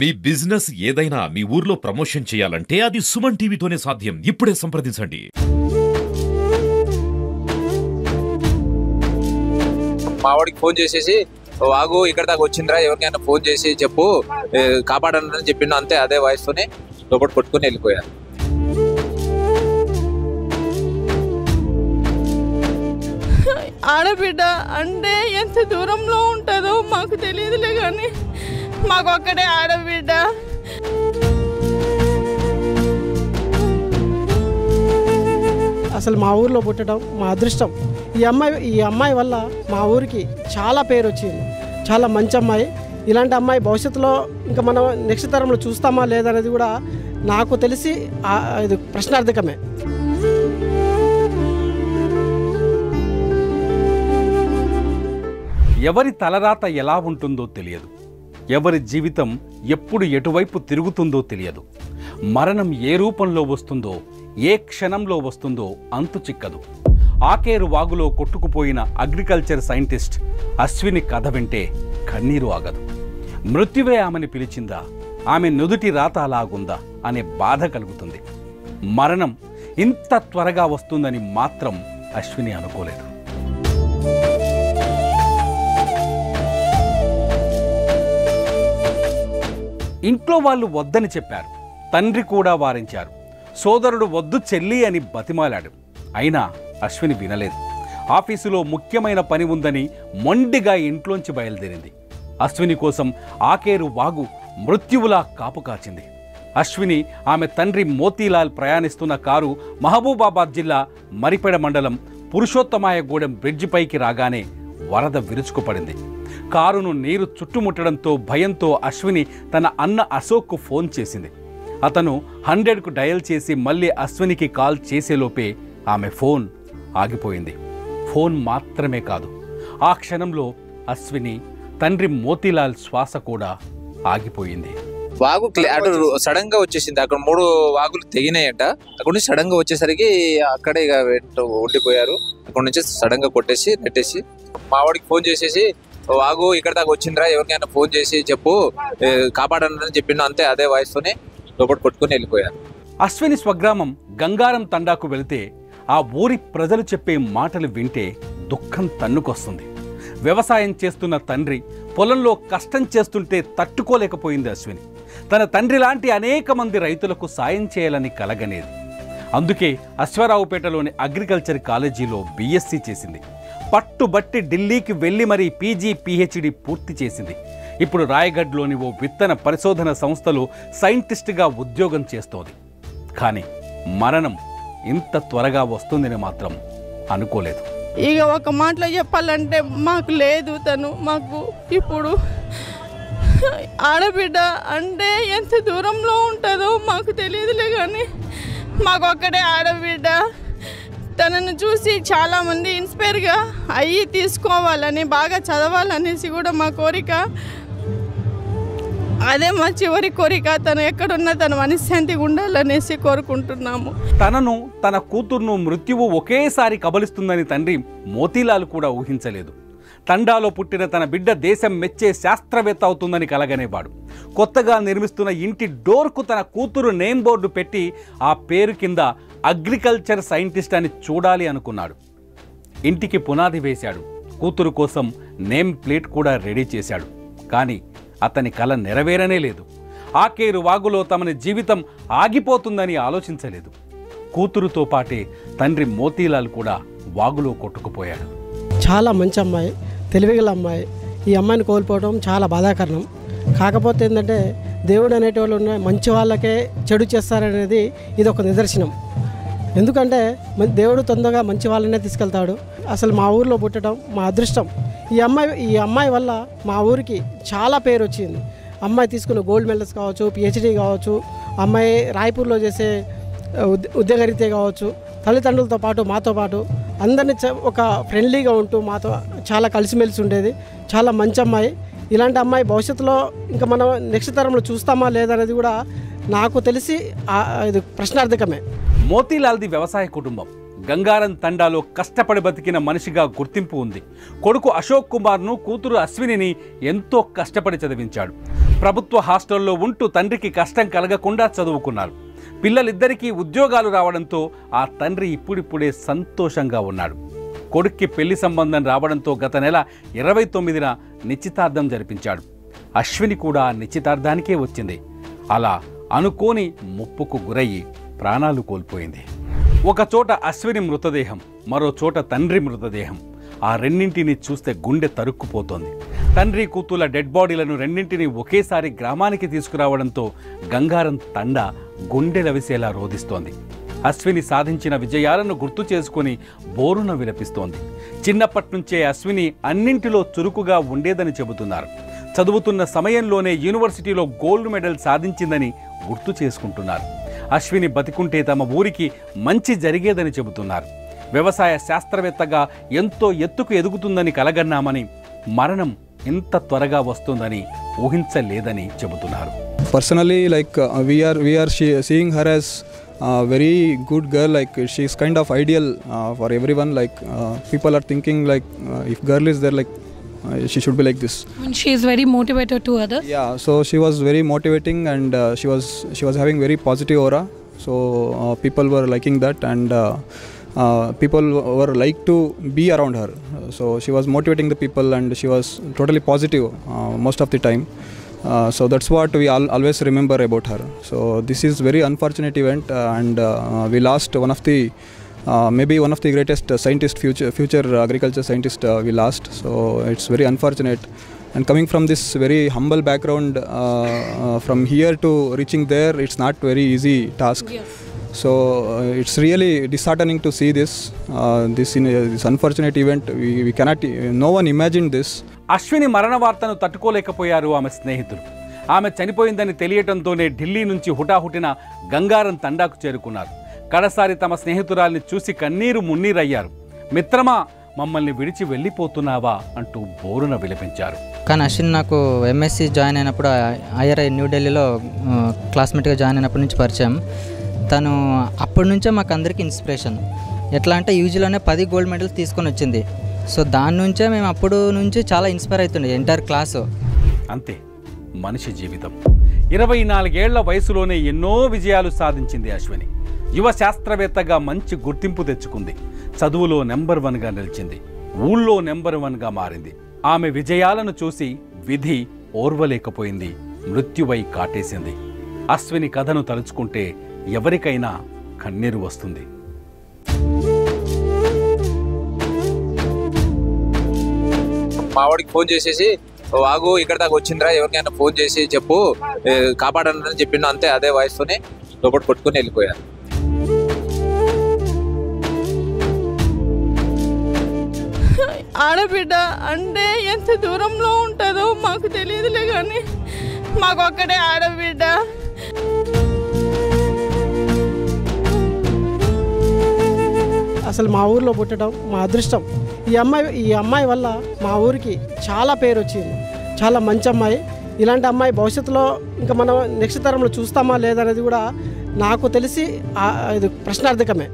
మీ business ఏదైనా మీ ఊర్లో promotion చేయాలంటే అది సుమన్ టీవీతోనే సాధ్యం. ఇప్పుడే సంప్రదించండి. మావాడికి ఫోన్ చేసేసి వాగు ఇక్కడ దాకా వచ్చిందిరా, ఎవరికైనా ఫోన్ చేసి చెప్పు కాపాడని చెప్పిండు. అంతే, అదే వాయిస్ తోనే లోపల కొట్టుకుని వెళ్ళిపోయారు. ఆడబిడ్డ అంటే ఎంత దూరంలో ఉంటుందో మాకు తెలియదులే, కానీ మాకు ఒక్కడే ఆడబిడ్డ. అసలు మా ఊరిలో పుట్టడం మా అదృష్టం. ఈ అమ్మాయి వల్ల మా ఊరికి చాలా పేరు వచ్చింది. చాలా మంచి అమ్మాయి. ఇలాంటి అమ్మాయి భవిష్యత్తులో ఇంకా మనం నెక్స్ట్ తరంలో చూస్తామా లేదనేది కూడా నాకు తెలిసి ఇది ప్రశ్నార్థకమే. ఎవరి తలరాత ఎలా ఉంటుందో తెలియదు. ఎవరి జీవితం ఎప్పుడు ఎటువైపు తిరుగుతుందో తెలియదు. మరణం ఏ రూపంలో వస్తుందో, ఏ క్షణంలో వస్తుందో అంతు చిక్కదు. ఆకేరు వాగులో కొట్టుకుపోయిన అగ్రికల్చర్ సైంటిస్ట్ అశ్విని కథ వింటే కన్నీరు ఆగదు. మృత్యువే ఆమెని పిలిచిందా, ఆమె నుదుటి రాత అలాగుందా అనే బాధ కలుగుతుంది. మరణం ఇంత త్వరగా వస్తుందని మాత్రం అశ్విని అనుకోలేదు. ఇంట్లో వాళ్ళు వద్దని చెప్పారు. తండ్రి కూడా వారించారు. సోదరుడు వద్దు చెల్లి అని బతిమాలాడు. అయినా అశ్విని వినలేదు. ఆఫీసులో ముఖ్యమైన పని ఉందని మొండిగా ఇంట్లోంచి బయలుదేరింది. అశ్విని కోసం ఆకేరు వాగు మృత్యువులా కాపు కాచింది. అశ్విని, ఆమె తండ్రి మోతీలాల్ ప్రయాణిస్తున్న కారు మహబూబాబాద్ జిల్లా మరిపెడ మండలం పురుషోత్తమాయగూడెం బ్రిడ్జిపైకి రాగానే వరద విరుచుకుపడింది. కారును నీరు చుట్టుముట్టడంతో భయంతో అశ్విని తన అన్న అశోక్కు ఫోన్ చేసింది. అతను 100కు డయల్ చేసి మళ్ళీ అశ్వినికి కాల్ చేసేలోపే ఆమె ఫోన్ ఆగిపోయింది. ఫోన్ మాత్రమే కాదు, ఆ క్షణంలో అశ్విని, తండ్రి మోతీలాల్ శ్వాస కూడా ఆగిపోయింది. వాగు అటు సడన్ గా వచ్చేసింది. అక్కడ 3 వాగులు తెగినాయట. అక్కడ నుంచి సడన్ గా వచ్చేసరికి అక్కడే ఇక ఉండిపోయారు. అక్కడ నుంచి సడన్ గా కొట్టేసి నెట్టేసి మావాడికి ఫోన్ చేసేసి వాగు ఇక్కడ దాకా వచ్చిందిరా, ఎవరికైనా ఫోన్ చేసి చెప్పు కాపాడని చెప్పిండు. అంతే, అదే వాయిస్ తోనే లోపల కొట్టుకుని వెళ్ళిపోయారు. అశ్విని స్వగ్రామం గంగారం తండాకు వెళితే ఆ ఊరి ప్రజలు చెప్పే మాటలు వింటే దుఃఖం తన్నుకొస్తుంది. వ్యవసాయం చేస్తున్న తండ్రి పొలంలో కష్టం చేస్తుంటే తట్టుకోలేకపోయింది అశ్విని. తన తండ్రి లాంటి అనేక మంది రైతులకు సాయం చేయాలని కలగనేది. అందుకే అశ్వారావుపేటలోని అగ్రికల్చర్ కాలేజీలో BSc చేసింది. పట్టుబట్టి ఢిల్లీకి వెళ్ళి మరీ PG PhD పూర్తి చేసింది. ఇప్పుడు రాయగఢ్లోని ఓ విత్తన పరిశోధన సంస్థలో సైంటిస్ట్గా ఉద్యోగం చేస్తోంది. కానీ మరణం ఇంత త్వరగా వస్తుందని మాత్రం అనుకోలేదు. ఇక ఒక మాటలో చెప్పాలంటే మాకు లేదు తను. మాకు ఇప్పుడు ఆడబిడ్డ అంటే ఎంత దూరంలో ఉంటుందో మాకు తెలియదులే, కానీ మాకు ఒక్కడే ఆడబిడ్డ. తనను చూసి చాలామంది ఇన్స్పైర్గా అయ్యి తీసుకోవాలని, బాగా చదవాలనేసి కూడా మా కోరిక. అదే మా చివరి కోరిక. తను ఎక్కడున్నా తను మనశ్శాంతిగా ఉండాలనేసి కోరుకుంటున్నాము. తనను, తన కూతుర్ను మృత్యువు ఒకేసారి కబలిస్తుందని తండ్రి మోతీలాల్ కూడా ఊహించలేదు. తండాలో పుట్టిన తన బిడ్డ దేశం మెచ్చే శాస్త్రవేత్త అవుతుందని కలగనేవాడు. కొత్తగా నిర్మిస్తున్న ఇంటి డోర్కు తన కూతురు నేమ్ బోర్డు పెట్టి ఆ పేరు కింద అగ్రికల్చర్ సైంటిస్ట్ అని చూడాలి అనుకున్నాడు. ఇంటికి పునాది వేశాడు. కూతురు కోసం నేమ్ ప్లేట్ కూడా రెడీ చేశాడు. కానీ అతని కల నెరవేరనే లేదు. ఆకేరు వాగులో తమని జీవితం ఆగిపోతుందని ఆలోచించలేదు. కూతురుతో పాటే తండ్రి మోతీలాల్ కూడా వాగులో కొట్టుకుపోయాడు. చాలా మంచి అమ్మాయి, తెలివిగల అమ్మాయి. ఈ అమ్మాయిని కోల్పోవడం చాలా బాధాకరణం. కాకపోతే ఏంటంటే దేవుడు అనేటోళ్ళు ఉన్న మంచి వాళ్ళకే చెడు చేస్తారనేది ఇది ఒక నిదర్శనం. ఎందుకంటే దేవుడు తొందరగా మంచి వాళ్ళనే తీసుకెళ్తాడు. అసలు మా ఊరిలో పుట్టడం మా అదృష్టం. ఈ అమ్మాయి వల్ల మా ఊరికి చాలా పేరు వచ్చింది. అమ్మాయి తీసుకున్న గోల్డ్ మెడల్స్ కావచ్చు, PhD కావచ్చు, అమ్మాయి రాయ్పూర్లో చేసే ఉద్యోగరీతే కావచ్చు, తల్లిదండ్రులతో పాటు మాతో పాటు అందరినీ ఒక ఫ్రెండ్లీగా ఉంటూ మాతో చాలా కలిసిమెలిసి ఉండేది. చాలా మంచి అమ్మాయి. ఇలాంటి అమ్మాయి భవిష్యత్తులో ఇంకా మనం నెక్స్ట్ తరంలో చూస్తామా లేదనేది కూడా నాకు తెలిసి ఇది ప్రశ్నార్థకమే. మోతీలాల్ది వ్యవసాయ కుటుంబం. గంగారం తండాలో కష్టపడి బతికిన మనిషిగా గుర్తింపు ఉంది. కొడుకు అశోక్ కుమార్ను, కూతురు అశ్వినిని ఎంతో కష్టపడి చదివించాడు. ప్రభుత్వ హాస్టల్లో ఉంటూ తండ్రికి కష్టం కలగకుండా చదువుకున్నారు. పిల్లలిద్దరికీ ఉద్యోగాలు రావడంతో ఆ తండ్రి ఇప్పుడిప్పుడే సంతోషంగా ఉన్నాడు. కొడుక్కి పెళ్లి సంబంధం రావడంతో గత నెల 29న నిశ్చితార్థం జరిపించాడు. అశ్విని కూడా నిశ్చితార్థానికే వచ్చింది. అలా అనుకోని ముప్పుకు గురయ్యి ప్రాణాలు కోల్పోయింది. ఒక చోట అశ్విని మృతదేహం, మరో చోట తండ్రి మృతదేహం. ఆ రెండింటిని చూస్తే గుండె తరుక్కుపోతోంది. తండ్రి కూతుల డెడ్ బాడీలను రెండింటిని ఒకేసారి గ్రామానికి తీసుకురావడంతో గంగారం తండ గుండెలవిసేలా రోధిస్తోంది. అశ్విని సాధించిన విజయాలను గుర్తు చేసుకుని బోరున విలపిస్తోంది. చిన్నప్పటి నుంచే అశ్విని అన్నింటిలో చురుకుగా ఉండేదని చెబుతున్నారు. చదువుతున్న సమయంలోనే యూనివర్సిటీలో గోల్డ్ మెడల్ సాధించిందని గుర్తు చేసుకుంటున్నారు. అశ్విని బతికుంటే తమ ఊరికి మంచి జరిగేదని చెబుతున్నారు. వ్యవసాయ శాస్త్రవేత్తగా ఎంతో ఎత్తుకు ఎదుగుతుందని కలగన్నామని, మరణం ఇంత త్వరగా వస్తుందని ఊహించలేదని చెబుతున్నారు. Personally, like we are seeing her as a very good girl. Like she's kind of ideal for everyone. Like people are thinking like if girl is there, like she should be like this. I mean, she is very motivated to others. Yeah, so she was very motivating, and she was having very positive aura. So people were liking that, and people were like to be around her. So she was motivating the people, and she was totally positive most of the time. So that's what we always remember about her. So this is very unfortunate event, and we lost one of the maybe one of the greatest scientist, future agriculture scientist we lost. So it's very unfortunate. And coming from this very humble background, from here to reaching there, it's not very easy task. Yes. So it's really disheartening to see this this unfortunate event. We cannot, no one imagined this. Ashwini మరణ వార్తను తట్టుకోలేకపోయారు ఆమె స్నేహితులు. ఆమె చనిపోయిందని తెలియటంతోనే ఢిల్లీ నుంచి హుటాహుటిన గంగారం తండాకు చేరుకున్నారు. కడసారి తమ స్నేహితురాల్ని చూసి కన్నీరు మున్నీరయ్యారు. మిత్రమా, మమ్మల్ని విడిచి వెళ్ళిపోతున్నావా అంటూ బోరున విలపించారు. కానీ అశ్విన్ నాకు ఎంఎస్సి జాయిన్ అయినప్పుడు ఐఆర్ఐ న్యూఢిల్లీలో క్లాస్మేట్గా జాయిన్ అయినప్పటి నుంచి పరిచయం. తను అప్పటి నుంచే మాకు అందరికీ ఇన్స్పిరేషన్. ఎట్లా అంటే యూజీలోనే 10 గోల్డ్ మెడల్స్ తీసుకొని వచ్చింది. సో దాని నుంచే మేము అప్పుడు నుంచి చాలా ఇన్స్పైర్ అవుతుండే ఎంటైర్ క్లాసు. అంతే మనిషి జీవితం. 24 ఏళ్ల వయసులోనే ఎన్నో విజయాలు సాధించింది అశ్విని. యువ శాస్త్రవేత్తగా మంచి గుర్తింపు తెచ్చుకుంది. చదువులో నెంబర్ 1గా నిలిచింది. ఊళ్ళో నెంబర్ 1గా మారింది. ఆమె విజయాలను చూసి విధి ఓర్వలేకపోయింది. మృత్యువై కాటేసింది. అశ్విని కథను తలుచుకుంటే ఎవరికైనా కన్నీరు వస్తుంది. మావాడికి ఫోన్ చేసేసి, వాగు ఇక్కడ దాకా వచ్చిందిరా, ఎవరికైనా ఫోన్ చేసి చెప్పు కాపాడాలని చెప్పిండు. అంతే, అదే వాయిస్తోనే లోపల కొట్టుకుని వెళ్ళిపోయారు. ఆడబిడ్డ అంటే ఎంత దూరంలో ఉంటుందో మాకు తెలియదులే, కానీ మాకు ఒక్కడే ఆడబిడ్డ. అసలు మా ఊరిలో పుట్టడం మా అదృష్టం. ఈ అమ్మాయి వల్ల మా ఊరికి చాలా పేరు వచ్చింది. చాలా మంచి అమ్మాయి. ఇలాంటి అమ్మాయి భవిష్యత్తులో ఇంకా మనం నెక్స్ట్ తరంలో చూస్తామా లేదనేది కూడా నాకు తెలిసి ఇది ప్రశ్నార్థకమే.